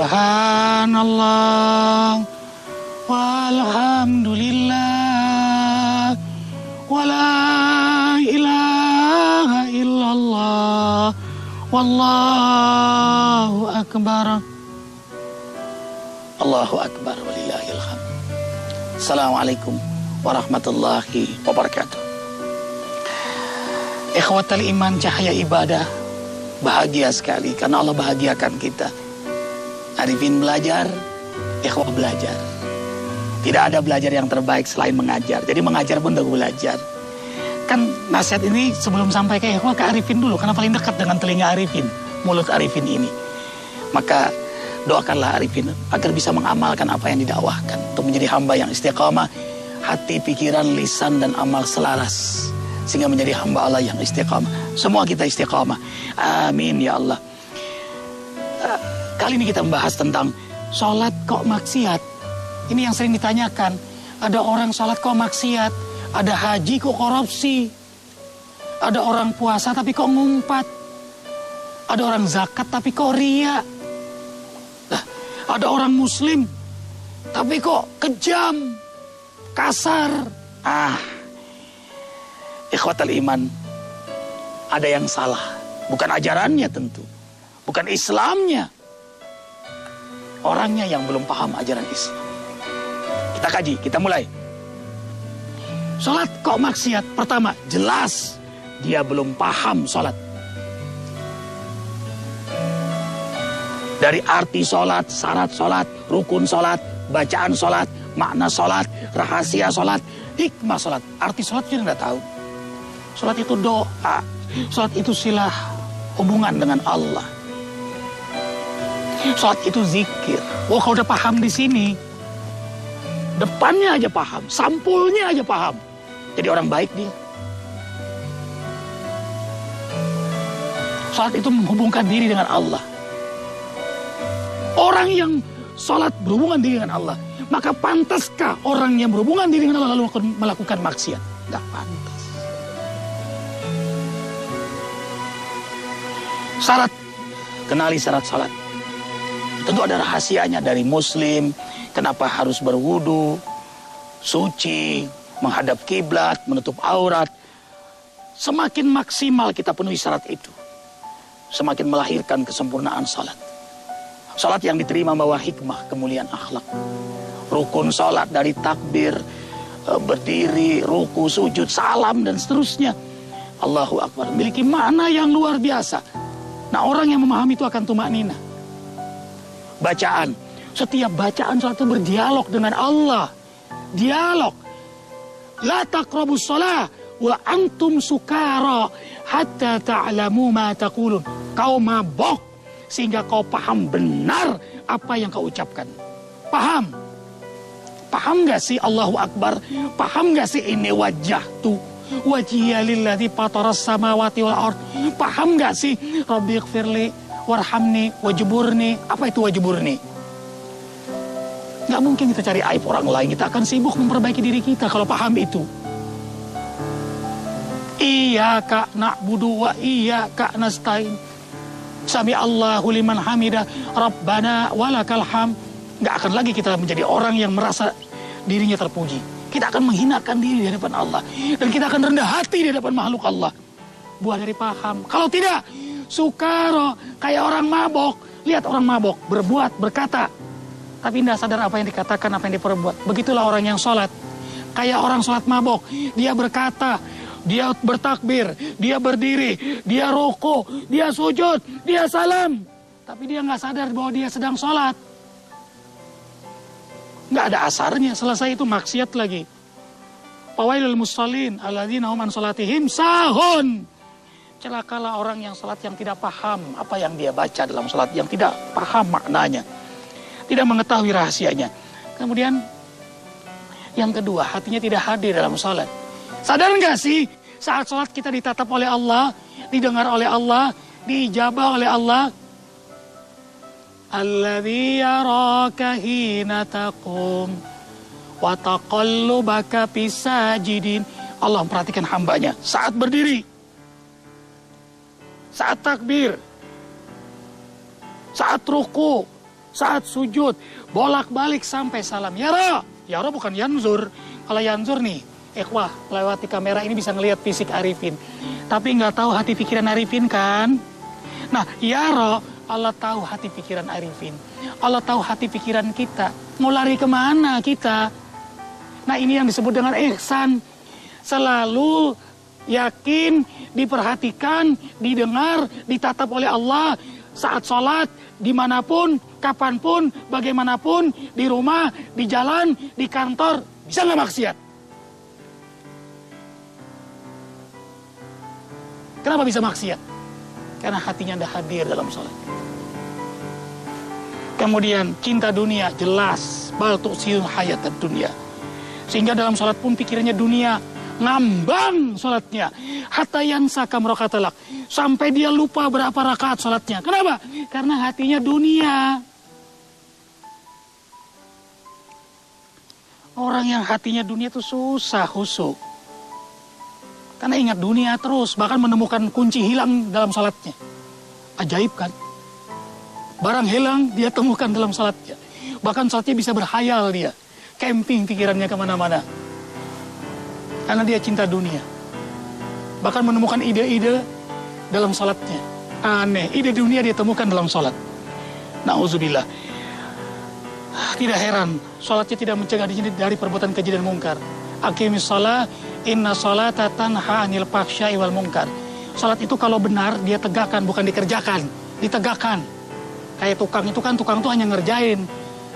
Subhanallah walhamdulillah wala ilaha illallah wallahu akbar. Allahu akbar walillahil hamd. Assalamualaikum warahmatullahi wabarakatuh. Ikhwatal iman, cahaya ibadah, bahagia sekali karena Allah bahagiakan kita. Arifin belajar, ikhwah belajar. Tidak ada belajar yang terbaik selain mengajar. Jadi mengajar pun udah belajar. Kan nasihat ini sebelum sampai ke ikhwah, ke Arifin dulu. Karena paling dekat dengan telinga Arifin, mulut Arifin ini. Maka doakanlah Arifin agar bisa mengamalkan apa yang didakwahkan. Untuk menjadi hamba yang istiqamah, hati, pikiran, lisan, dan amal selaras. Sehingga menjadi hamba Allah yang istiqamah. Semua kita istiqamah. Amin ya Allah. Kali ini kita membahas tentang sholat kok maksiat. Ini yang sering ditanyakan. Ada orang sholat kok maksiat. Ada haji kok korupsi. Ada orang puasa tapi kok ngumpat. Ada orang zakat tapi kok ria. Nah, ada orang muslim tapi kok kejam, kasar. Ikhwatal iman, ada yang salah. Bukan ajarannya tentu. Bukan Islamnya. Orangnya yang belum paham ajaran Islam. Kita kaji, kita mulai. Sholat kok maksiat? Pertama, jelas dia belum paham sholat. Dari arti sholat, syarat sholat, rukun sholat, bacaan sholat, makna sholat, rahasia sholat, hikmah sholat. Arti sholat dia tidak tahu. Sholat itu doa. Sholat itu silah hubungan dengan Allah. Sholat itu zikir. Wah, kalau udah paham di sini, depannya aja paham, sampulnya aja paham. Jadi orang baik dia. Sholat itu menghubungkan diri dengan Allah. Orang yang sholat berhubungan diri dengan Allah, maka pantaskah orang yang berhubungan diri dengan Allah lalu melakukan maksiat? Gak pantas. Syarat, kenali syarat sholat. Tentu ada rahasianya dari muslim. Kenapa harus berwudu, suci, menghadap kiblat, menutup aurat. Semakin maksimal kita penuhi syarat itu, semakin melahirkan kesempurnaan sholat. Sholat yang diterima membawa hikmah, kemuliaan akhlak. Rukun sholat dari takbir, berdiri, ruku, sujud, salam, dan seterusnya. Allahu Akbar. Memiliki makna yang luar biasa. Nah, orang yang memahami itu akan tumaknina. Bacaan. Setiap bacaan sholat itu berdialog dengan Allah. Dialog. La taqrabus sholah wa antum sukara hatta ta'lamu ma taqulun. Kau mabok sehingga kau paham benar apa yang kau ucapkan. Paham? Paham gak sih Allahu Akbar? Paham gak sih ini wajah tuh? Wajhiya lilladzi fataras samawati wal ard. Paham gak sih Rabbi ighfirli warhamni wajburni? Apa itu wajburni? Gak mungkin kita cari aib orang lain. Kita akan sibuk memperbaiki diri kita kalau paham itu. Iyyaka na'budu wa iyyaka nasta'in. Sami Allahu liman hamidah Rabbana walakal hamd. Gak akan lagi kita menjadi orang yang merasa dirinya terpuji. Kita akan menghinakan diri di hadapan Allah. Dan kita akan rendah hati di hadapan makhluk Allah. Buah dari paham. Kalau tidak, sukaro, kayak orang mabok. Lihat orang mabok, berbuat, berkata. Tapi tidak sadar apa yang dikatakan, apa yang diperbuat. Begitulah orang yang sholat. Kayak orang sholat mabok. Dia berkata, dia bertakbir, dia berdiri, dia rukuk, dia sujud, dia salam. Tapi dia nggak sadar bahwa dia sedang sholat. Nggak ada asarnya, selesai itu maksiat lagi. Fawailul musallin alladzina hum an salatihim sahun. Celakalah orang yang salat yang tidak paham apa yang dia baca dalam salat, yang tidak paham maknanya, tidak mengetahui rahasianya. Kemudian yang kedua, hatinya tidak hadir dalam salat. Sadar nggak sih saat salat kita ditatap oleh Allah, didengar oleh Allah, diijabah oleh Allah. Alladzi yaraka hina taqum wa taqallubaka fis sajidin. Allah memperhatikan hambanya saat berdiri, saat takbir, saat ruku, Saat sujud, bolak-balik sampai salam. Yara bukan yanzur. Kalau yanzur nih, ikhwah, lewati kamera ini bisa ngelihat fisik Arifin. Tapi nggak tahu hati pikiran Arifin kan? Nah, yara, Allah tahu hati pikiran Arifin. Allah tahu hati pikiran kita. Mau lari kemana kita? Nah, ini yang disebut dengan ihsan. Selalu yakin, diperhatikan, didengar, ditatap oleh Allah saat sholat, dimanapun, kapanpun, bagaimanapun, di rumah, di jalan, di kantor, bisa nggak maksiat? Kenapa bisa maksiat? Karena hatinya tidak hadir dalam sholat. Kemudian cinta dunia jelas, bal tu'sirul hayatad dunia. Sehingga dalam sholat pun pikirannya dunia, ngambang sholatnya. Hatta yansa kam rakatalak. Sampai dia lupa berapa rakaat sholatnya. Kenapa? Karena hatinya dunia. Orang yang hatinya dunia itu susah khusyuk. Karena ingat dunia terus, bahkan menemukan kunci hilang dalam sholatnya. Ajaib kan? Barang hilang dia temukan dalam sholatnya. Bahkan sholatnya bisa berhayal dia. Camping pikirannya kemana-mana. Karena dia cinta dunia. Bahkan menemukan ide-ide dalam sholatnya. Aneh, ide dunia dia temukan dalam sholat. Na'udzubillah. Tidak heran, sholatnya tidak mencegah diri dari perbuatan keji dan mungkar. Aqimis shalah, inna sholata tanha anil fahsya'i wal munkar. Sholat itu kalau benar, dia tegakkan, bukan dikerjakan. Ditegakkan. Kayak tukang itu kan, tukang itu hanya ngerjain.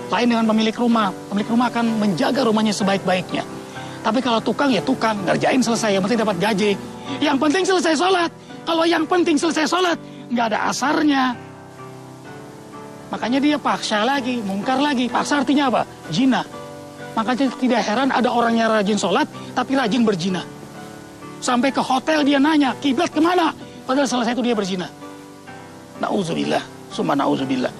Lain dengan pemilik rumah. Pemilik rumah akan menjaga rumahnya sebaik-baiknya. Tapi kalau tukang, ya tukang. Ngerjain selesai, yang penting dapat gaji. Yang penting selesai sholat. Kalau yang penting selesai sholat, nggak ada asarnya. Makanya dia paksa lagi, mungkar lagi. Paksa artinya apa? Zina. Makanya tidak heran ada orang yang rajin sholat, tapi rajin berzina. Sampai ke hotel dia nanya, kiblat kemana? Padahal selesai itu dia berzina. Na'udzubillah, summa na'udzubillah.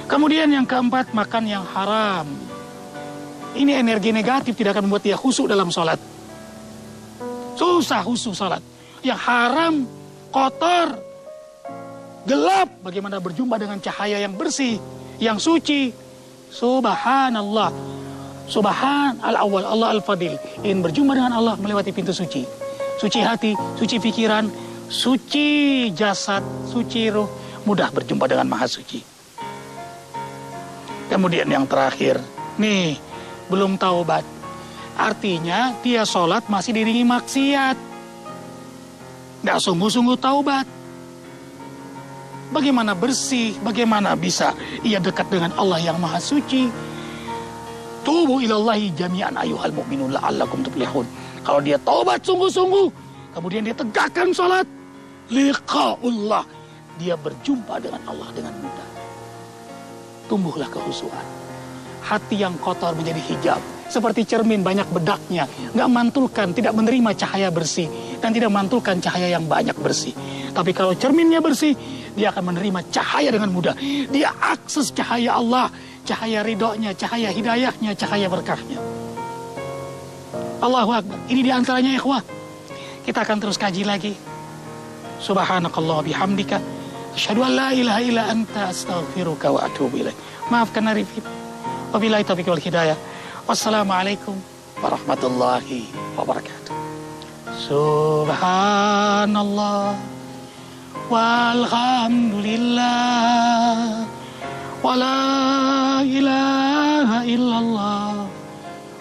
Kemudian yang keempat, makan yang haram. Ini energi negatif tidak akan membuat dia khusyuk dalam sholat. Susah khusyuk sholat. Yang haram, kotor, gelap. Bagaimana berjumpa dengan cahaya yang bersih, yang suci. Subhanallah. Subhan al-awwal, Allah al-fadil. Ingin berjumpa dengan Allah melewati pintu suci. Suci hati, suci pikiran, suci jasad, suci ruh. Mudah berjumpa dengan Maha Suci. Kemudian yang terakhir, nih, belum taubat. Artinya dia sholat masih diiringi maksiat. Nggak sungguh-sungguh taubat. Bagaimana bersih, bagaimana bisa ia dekat dengan Allah yang Maha Suci. Tubu ilallahi jami'an ayyuhal mu'minun la'allakum tuflihun. Kalau dia taubat sungguh-sungguh, kemudian dia tegakkan sholat, liqa'ullah, dia berjumpa dengan Allah dengan mudah. Tumbuhlah kehusuan. Hati yang kotor menjadi hijab. Seperti cermin banyak bedaknya. Nggak mantulkan, tidak menerima cahaya bersih. Dan tidak mantulkan cahaya yang banyak bersih. Tapi kalau cerminnya bersih, dia akan menerima cahaya dengan mudah. Dia akses cahaya Allah. Cahaya ridhonya, cahaya hidayahnya, cahaya berkahnya. Allahu Akbar. Ini diantaranya ikhwah. Kita akan terus kaji lagi. Subhanakallah bihamdika. Asyhadu an la ilaha illa anta astaghfiruka wa atubu ilaik. Maafkan Arifin. Wabillahi taufiq wal hidayah. Wassalamualaikum warahmatullahi wabarakatuh. Subhanallah walhamdulillah wa la ilaha illallah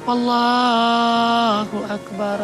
wallahu akbar.